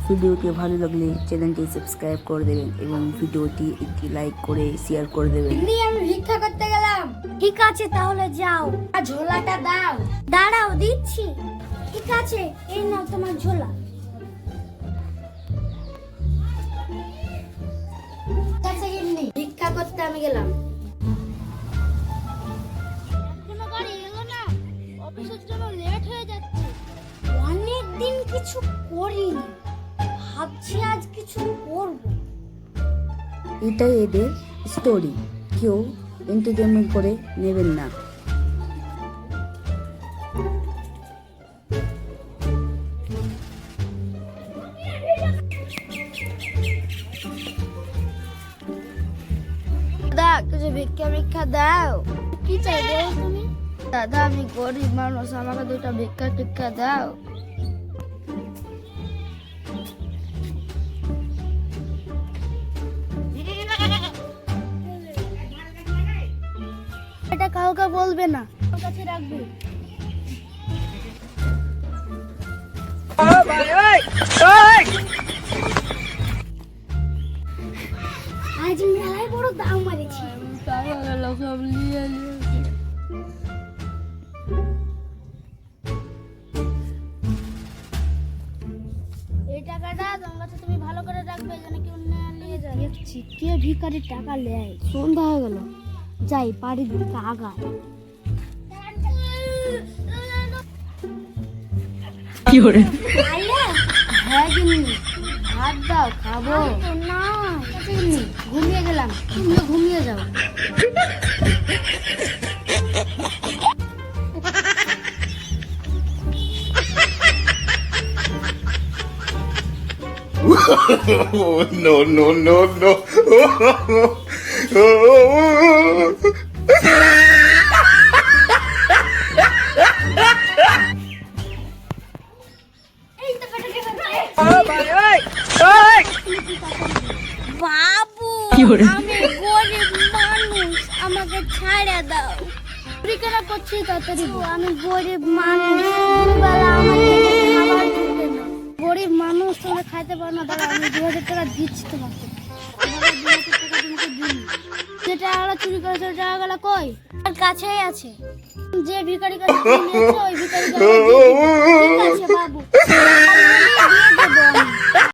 ভিডিওটি ভালো লাগলে চ্যানেলটি সাবস্ক্রাইব করে দেবেন এবং ভিডিওটি একটি লাইক করে শেয়ার করে দেবেন। আমি ভিক্ষা করতে গেলাম। ঠিক আছে তাহলে যাও, আর ঝোলাটা দাও। দাঁড়াও দিচ্ছি। ঠিক আছে, এই নাও তোমার ঝোলা। ভিক্ষা করতে আমি গেলাম। কোনো গাড়ি এলো না, অফিসের জন্য লেট হয়ে যাচ্ছে। অনেক দিন কিছু করিনি, ভাবছি আজ কিছু করব। এটাই এদের স্টোরি, কেউ এন্টারটেনমেন্ট করে নেবেন না। দাদা কিছু ভিক্ষা দাও। কি চাই বলো তুমি? দাদা আমি গরিব মানুষ, আমাকে দুটো ভিক্ষা দাও। এটা কাউকে বলবে না, ওর কাছে রাখবে। আজ মেলায় বড় দাম মারেছি। এই টাকাটা তোমার কাছে তুমি ভালো করে রাখবে, যেন কেউ না নিয়ে যায়। দেখছি কে ভিখারির টাকা নেয়। সন্ধ্যা হয়ে গেল, যাই বাড়ির দিকে আগায়। কি করে? হ্যাঁ গিন্নি, ভাত দাও খাবো। না গিন্নি, ঘুমিয়ে গেলাম, তুমিও ঘুমিয়ে যাও। No, no, no, no. বাবু আমি গরিব মানুষ, আমাকে ছাড়া দাও। চুরি কেন করছি তাড়াতাড়ি? আমি গরিব মানুষ, দুবেলা আমাকে খাবার দিবে না। গরিব মানুষ, তোমরা খাইতে পারো না। দাদা আমি 2000 টাকা দিচ্ছি তোমাকে। আমাকে 2000 টাকা তোমাকে দিন। যে টাকাগুলো চুরি করেছে ওই টাকাগুলো কই? আর কাছেই আছে। যে ভিখারির কাছে নিয়েছো ওই ভিখারিকে ঠিক আছে বাবু।